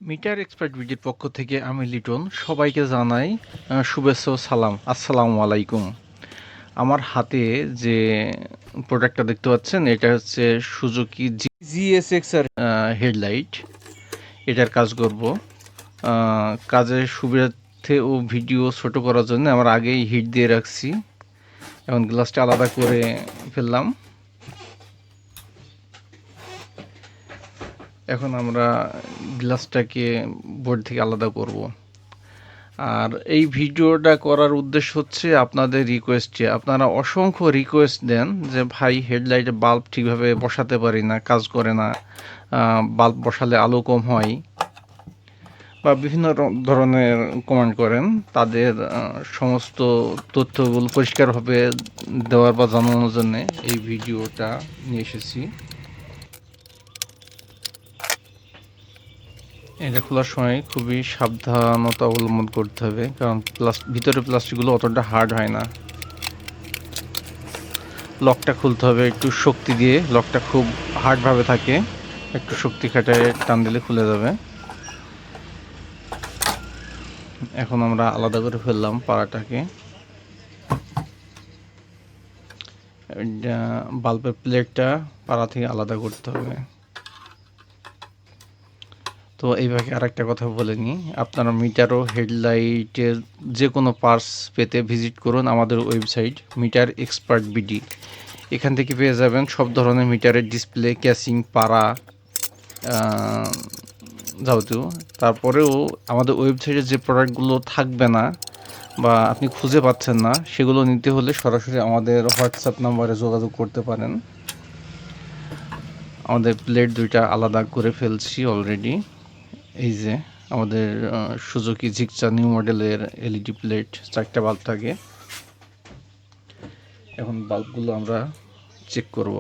Metre expert ভিডিওর পক্ষ থেকে আমি লিটন সবাইকে জানাই শুভেচ্ছা ও সালাম। আসসালামু আলাইকুম। আমার হাতে যে প্রোডাক্টটা দেখতে পাচ্ছেন এটা হচ্ছে সুজুকি জিএসএক্স আর হেডলাইট। এটার কাজ করব। কাজের সুবিধার্থে ও ভিডিও ছোট করার জন্য আমার আগেই হিট দিয়ে রাখছি। এখন গ্লাসটা আলাদা করে ফেললাম। এখন আমরা গ্লাসটাকে বোর্ড থেকে আলাদা করব। আর এই ভিডিওটা করার উদ্দেশ্য হচ্ছে আপনাদের রিকোয়েস্টে। আপনারা অসংখ্য রিকোয়েস্ট দেন যে ভাই হেডলাইটে বাল্ব ঠিকভাবে বসাতে পারি না, কাজ করে না, বাল্ব বসালে আলো কম হয়, বা বিভিন্ন ধরনের কমেন্ট করেন। তাদের সমস্ত তথ্যগুলো পরিষ্কারভাবে দেওয়ার বা জানানোর জন্য এই ভিডিওটা নিয়ে এসেছি। এটা খোলার সময় খুবই সাবধানতা অবলম্বন করতে হবে, কারণ ভিতরে প্লাস্টিকগুলো অতটা হার্ড হয় না। লকটা খুলতে হবে একটু শক্তি দিয়ে, লকটা খুব হার্ডভাবে থাকে, একটু শক্তি খাটায় টান দিলে খুলে যাবে। এখন আমরা আলাদা করে ফেললাম পাড়াটাকে। বাল্বের প্লেটটা পাড়া থেকে আলাদা করতে হবে। তো এইভাবে আরেকটা কথা বলে নিই, আপনারা মিটার ও হেডলাইটের যে কোনো পার্টস পেতে ভিজিট করুন আমাদের ওয়েবসাইট মিটার এক্সপার্ট বিডি। এখান থেকে পেয়ে যাবেন সব ধরনের মিটারের ডিসপ্লে, ক্যাসিং, পাড়া, যাবতীয়। তারপরেও আমাদের ওয়েবসাইটে যে প্রোডাক্টগুলো থাকবে না বা আপনি খুঁজে পাচ্ছেন না, সেগুলো নিতে হলে সরাসরি আমাদের হোয়াটসঅ্যাপ নাম্বারে যোগাযোগ করতে পারেন। আমাদের প্লেট দুইটা আলাদা করে ফেলছি অলরেডি। এই যে আমাদের সুজুকি জিক্সা নিউ মডেলের এলইডি প্লেট, 4টা বাল্ব থাকে। এখন বাল্বগুলো আমরা চেক করব।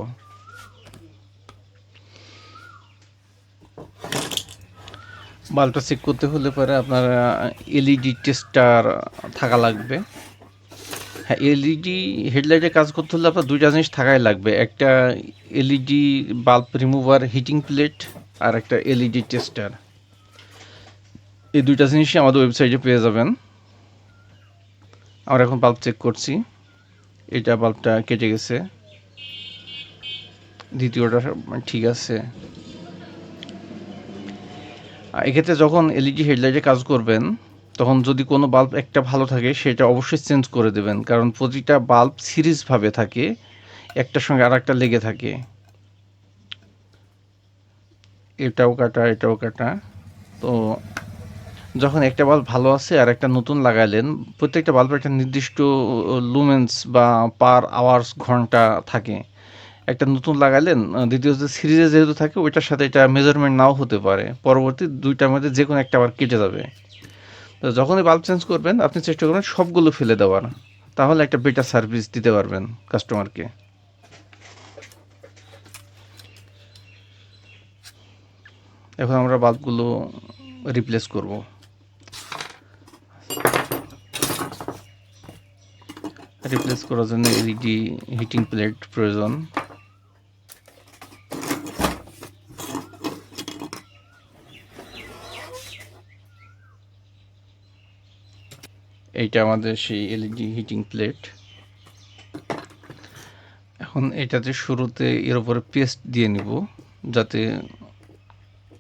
বাল্বটা চেক করতে হলে পরে আপনার এলইডি টেস্টার থাকা লাগবে। হ্যাঁ, এলইডি হেডলাইটে কাজ করতে হলে আপনার দুইটা জিনিস থাকাই লাগবে, একটা LED bulb remover heating plate আর একটা এলইডি টেস্টার। এই দুইটা জিনিসই আমাদের ওয়েবসাইটে পেয়ে যাবেন। আমরা এখন বাল্ব চেক করছি। এটা বাল্বটা কেটে গেছে, দ্বিতীয়টা ঠিক আছে। এক্ষেত্রে যখন এলইডি হেডলাইটে কাজ করবেন তখন যদি কোনো বাল্ব একটা ভালো থাকে সেটা অবশ্যই চেঞ্জ করে দেবেন, কারণ প্রতিটা বাল্ব সিরিজভাবে থাকে, একটার সঙ্গে আর একটা লেগে থাকে। এটাও কাটা, এটাও কাটা। তো যখন একটা বাল্ব ভালো আছে আর একটা নতুন লাগাইলেন, প্রত্যেকটা বাল্বের একটা নির্দিষ্ট লুমেন্স বা পার আওয়ার্স ঘন্টা থাকে। একটা নতুন লাগাইলেন, দ্বিতীয় যে সিরিজে যেহেতু থাকে ওইটার সাথে এটা মেজারমেন্ট নাও হতে পারে, পরবর্তী দুইটার মধ্যে যে কোনো একটা আবার কেটে যাবে। তো যখনই বাল্ব চেঞ্জ করবেন আপনি চেষ্টা করবেন সবগুলো ফেলে দেওয়ার, তাহলে একটা বেটার সার্ভিস দিতে পারবেন কাস্টমারকে। এখন আমরা বাল্বগুলো রিপ্লেস করব। রিপ্লেস করার জন্য এলইডি হিটিং প্লেট প্রয়োজন। এইটা আমাদের সেই এলইডি হিটিং প্লেট। এখন এটাতে শুরুতে এর উপরে পেস্ট দিয়ে নিব, যাতে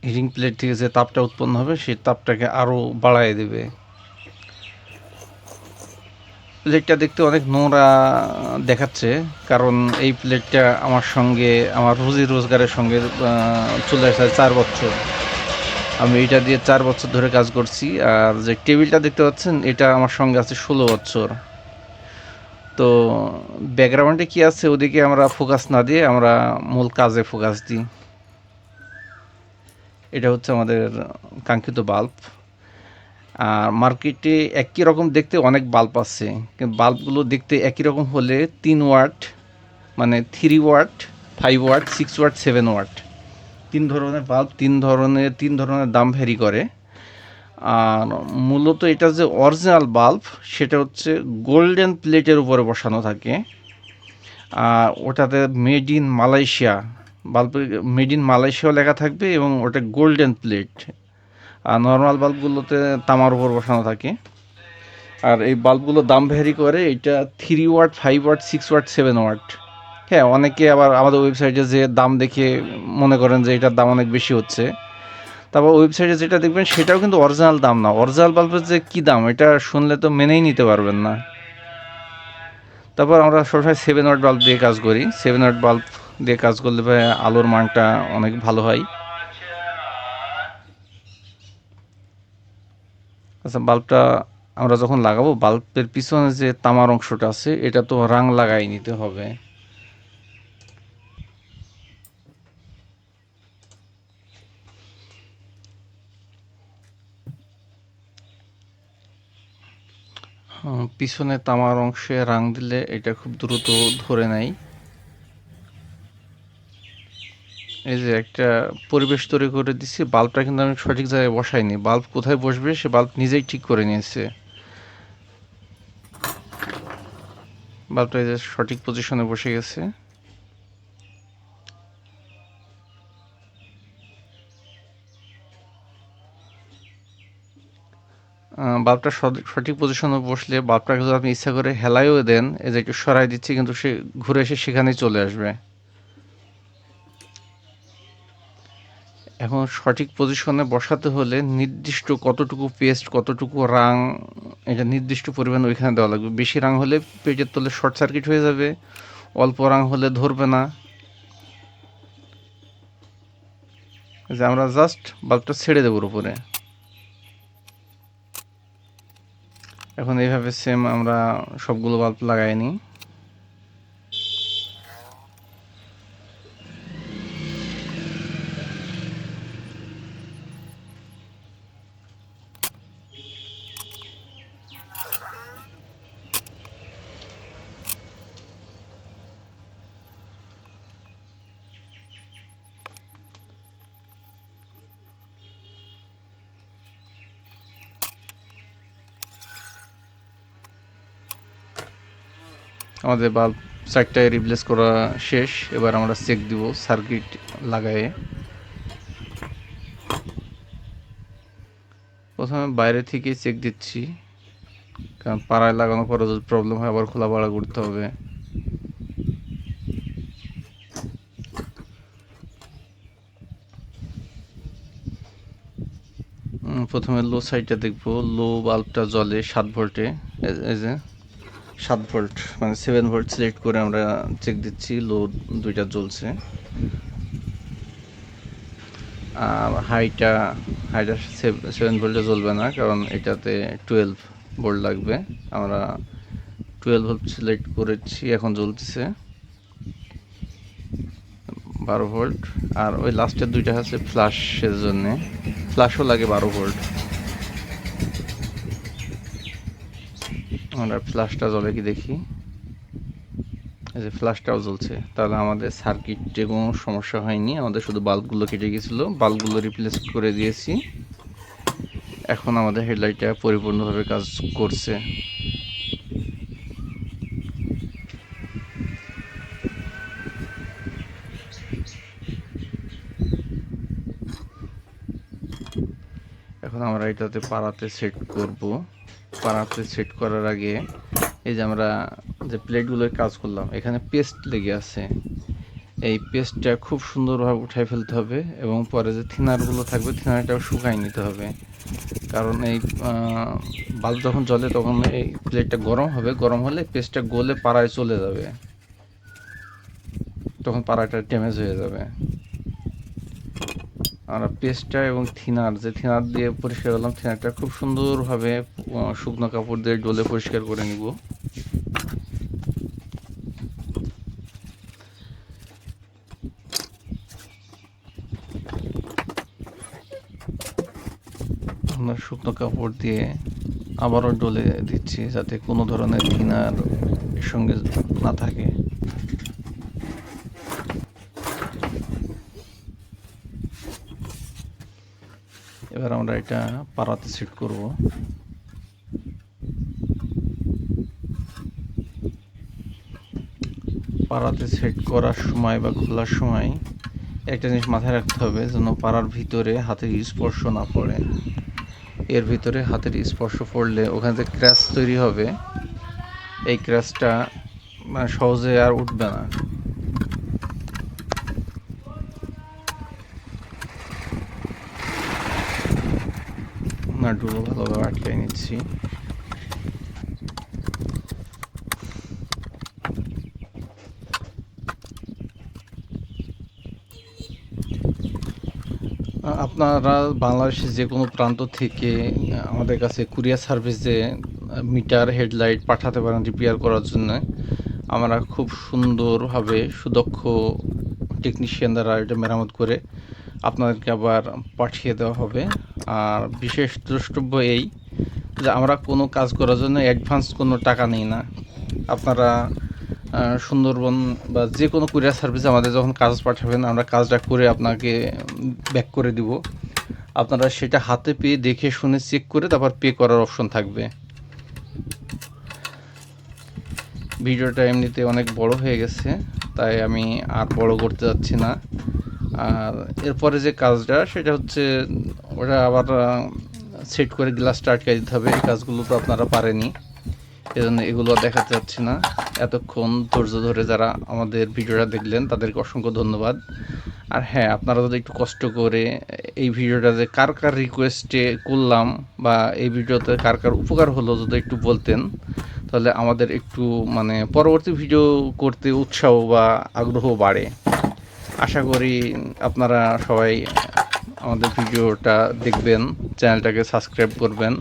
হিটিং প্লেট থেকে যে তাপটা উৎপন্ন হবে সেই তাপটাকে আরও বাড়ায় দেবে। প্লেটটা দেখতে অনেক নোংরা দেখাচ্ছে, কারণ এই প্লেটটা আমার সঙ্গে, আমার রুজি রোজগারের সঙ্গে চলে আসছে 4 বছর। আমি এটা দিয়ে 4 বছর ধরে কাজ করছি। আর যে টেবিলটা দেখতে পাচ্ছেন এটা আমার সঙ্গে আছে 16 বছর। তো ব্যাকগ্রাউন্ডে কি আছে ওদিকে আমরা ফোকাস না দিয়ে আমরা মূল কাজে ফোকাস দিই। এটা হচ্ছে আমাদের কাঙ্ক্ষিত বাল্ব। আর মার্কেটে একই রকম দেখতে অনেক বাল্ব আছে, কিন্তু বাল্বগুলো দেখতে একই রকম হলে 3 ওয়াট, মানে 3 ওয়াট, 5 ওয়াট, 6 ওয়াট, 7 ওয়াট, 3 ধরনের বাল্ব, 3 ধরনের দাম ভ্যারি করে। আর মূলত এটা যে অরিজিনাল বাল্ব সেটা হচ্ছে গোল্ডেন প্লেটের উপরে বসানো থাকে। আর ওটাতে মেড ইন মালয়েশিয়া, বাল্বে মেড ইন মালয়েশিয়াও লেখা থাকবে এবং ওটা গোল্ডেন প্লেট। আর নর্মাল বাল্বগুলোতে তামার উপর বসানো থাকে। আর এই বাল্বগুলোর দাম ভ্যারি করে, এটা 3 ওয়াট, 5 ওয়াট, 6 ওয়াট, 7 ওয়াট। হ্যাঁ, অনেকে আবার আমাদের ওয়েবসাইটে যে দাম দেখে মনে করেন যে এটার দাম অনেক বেশি হচ্ছে। তারপর ওয়েবসাইটে যেটা দেখবেন সেটাও কিন্তু অরিজিনাল দাম না। অরিজিনাল বাল্বের যে কী দাম এটা শুনলে তো মেনেই নিতে পারবেন না। তারপর আমরা সবসময় 7 ওয়াট বাল্ব দিয়ে কাজ করি। 7 ওয়াট বাল্ব দিয়ে কাজ করলে আলোর মানটা অনেক ভালো হয়। আচ্ছা, বাল্বটা আমরা যখন লাগাবো, বাল্বের পিছনে যে তামার অংশটা আছে এটা তো রাং লাগাই নিতে হবে। পিছনে তামার অংশে রাং দিলে এটা খুব দ্রুত ধরে নেয়। এই যে একটা পরিবেশ তৈরি করে দিচ্ছি, বাল্বটা কিন্তু আমি সঠিক জায়গায় বসাইনি। বাল্ব কোথায় বসবে সে বাল্ব নিজেই ঠিক করে নিয়েছে। বাল্বটা এই যে সঠিক পজিশনে বসে গেছে। বাল্বটা সঠিক পজিশনে বসলে বাল্বটাকে যদি আপনি ইচ্ছা করে হেলাইও দেন, এই যে একটু সরাই দিচ্ছি, কিন্তু সে ঘুরে এসে সেখানেই চলে আসবে। এখন সঠিক পজিশনে বসাতে হলে নির্দিষ্ট কতটুকু পেস্ট, কতটুকু রাং, এটা নির্দিষ্ট পরিমাণ ওইখানে দেওয়া লাগবে। বেশি রাং হলে পেজের তলে শর্ট সার্কিট হয়ে যাবে, অল্প রাং হলে ধরবে না। যে আমরা জাস্ট বাল্বটা ছেড়ে দেবো উপরে। এখন এইভাবে সেম আমরা সবগুলো বাল্ব লাগাই নিই। আমাদের বাল্ব 4টায় রিপ্লেস করা শেষ। এবার আমরা চেক দিব সার্কিট লাগায়ে। প্রথমে বাইরে থেকে চেক দিচ্ছি, কারণ পাড়ায় লাগানোর পরে যদি প্রবলেম হয় আবার খোলা পাড়া করতে হবে। প্রথমে লো সাইডটা দেখবো। লো বাল্বটা জ্বলে 7 ভোল্টে। এই যে 7 ভোল্ট, মানে 7 ভোল্ট সিলেক্ট করে আমরা চেক দিচ্ছি। লো দুইটা জ্বলছে। আর হাইটা 7 ভোল্টে জ্বলবে না, কারণ এটাতে 12 ভোল্ট লাগবে। আমরা 12 ভোল্ট সিলেক্ট করেছি, এখন জ্বলতেছে 12 ভোল্ট। আর ওই লাস্টের দুইটা আছে ফ্ল্যাশের জন্যে, ফ্ল্যাশও লাগে 12 ভোল্ট। আমরা ফ্ল্যাশটা জ্বলে কি দেখি। এই যে ফ্ল্যাশটাও জ্বলছে, তাহলে আমাদের সার্কিটে কোনো সমস্যা হয়নি। আমাদের শুধু বাল্বগুলো কেটে গেছিলো, বাল্বগুলো রিপ্লেস করে দিয়েছি। এখন আমাদের হেডলাইটটা পরিপূর্ণভাবে কাজ করছে। এখন আমরা এটাতে পাড়াতে সেট করব। পাড়াতে সেট করার আগে এই যে আমরা যে প্লেটগুলোর কাজ করলাম, এখানে পেস্ট লেগে আছে। এই পেস্টটা খুব সুন্দরভাবে উঠাই ফেলতে হবে, এবং পরে যে থিনারগুলো থাকবে থিনারটাও শুকাই নিতে হবে। কারণ এই বাল্ব যখন জ্বলে তখন এই প্লেটটা গরম হবে, গরম হলে পেস্টটা গলে পাড়ায় চলে যাবে, তখন পাড়াটা ড্যামেজ হয়ে যাবে। আমরা পেস্টটা এবং থিনার, যে থিনার দিয়ে পরিষ্কার করলাম, থিনারটা খুব সুন্দরভাবে শুকনো কাপড় দিয়ে ডলে পরিষ্কার করে নিব। আমরা শুকনো কাপড় দিয়ে আবারও ডলে দিচ্ছি, যাতে কোনো ধরনের থিনার এর সঙ্গে না থাকে। এবার আমরা এটা পাড়াতে সেট করব। পাড়াতে সেট করার সময় বা খোলার সময় একটা জিনিস মাথায় রাখতে হবে যেন পাড়ার ভিতরে হাতের স্পর্শ না পড়ে। এর ভিতরে হাতের স্পর্শ পড়লে ওখানে যে ক্র্যাশ তৈরি হবে, এই ক্র্যাশটা মানে সহজে আর উঠবে না। নাটগুলো ভালোভাবে আটকে নিচ্ছি। আপনারা বাংলাদেশের যে কোনো প্রান্ত থেকে আমাদের কাছে কুরিয়ার সার্ভিসে মিটার, হেডলাইট পাঠাতে পারেন রিপেয়ার করার জন্য। আমরা খুব সুন্দরভাবে সুদক্ষ টেকনিশিয়ান দ্বারা এটা মেরামত করে আপনাদেরকে আবার পাঠিয়ে দেওয়া হবে। আর বিশেষ দ্রষ্টব্য এই যে আমরা কোনো কাজ করার জন্য অ্যাডভান্স কোনো টাকা নিই না। আপনারা সুন্দরবন বা যে কোনো কুরিয়ার সার্ভিসে আমাদের যখন কাজ পাঠাবেন, আমরা কাজটা করে আপনাকে ব্যাক করে দিব। আপনারা সেটা হাতে পেয়ে দেখে শুনে চেক করে তারপর পে করার অপশন থাকবে। ভিডিওটা এমনিতে অনেক বড় হয়ে গেছে, তাই আমি আর বড় করতে যাচ্ছি না। আর এরপরে যে কাজটা সেটা হচ্ছে ওটা আবার সেট করে গ্লাসটা আটকে দিতে হবে। এই কাজগুলো তো আপনারা পারেনি, এজন্য এগুলো দেখাতে যাচ্ছি না। এতক্ষণ ধৈর্য ধরে যারা আমাদের ভিডিওটা দেখলেন তাদেরকে অসংখ্য ধন্যবাদ। আর হ্যাঁ, আপনারা যদি একটু কষ্ট করে এই ভিডিওটা যে কার কার রিকোয়েস্টে করলাম বা এই ভিডিওতে কার কার উপকার হলো যদি একটু বলতেন, তাহলে আমাদের একটু মানে পরবর্তী ভিডিও করতে উৎসাহ বা আগ্রহ বাড়ে। আশা করি আপনারা সবাই আমাদের ভিডিওটা দেখবেন, চ্যানেলটাকে সাবস্ক্রাইব করবেন।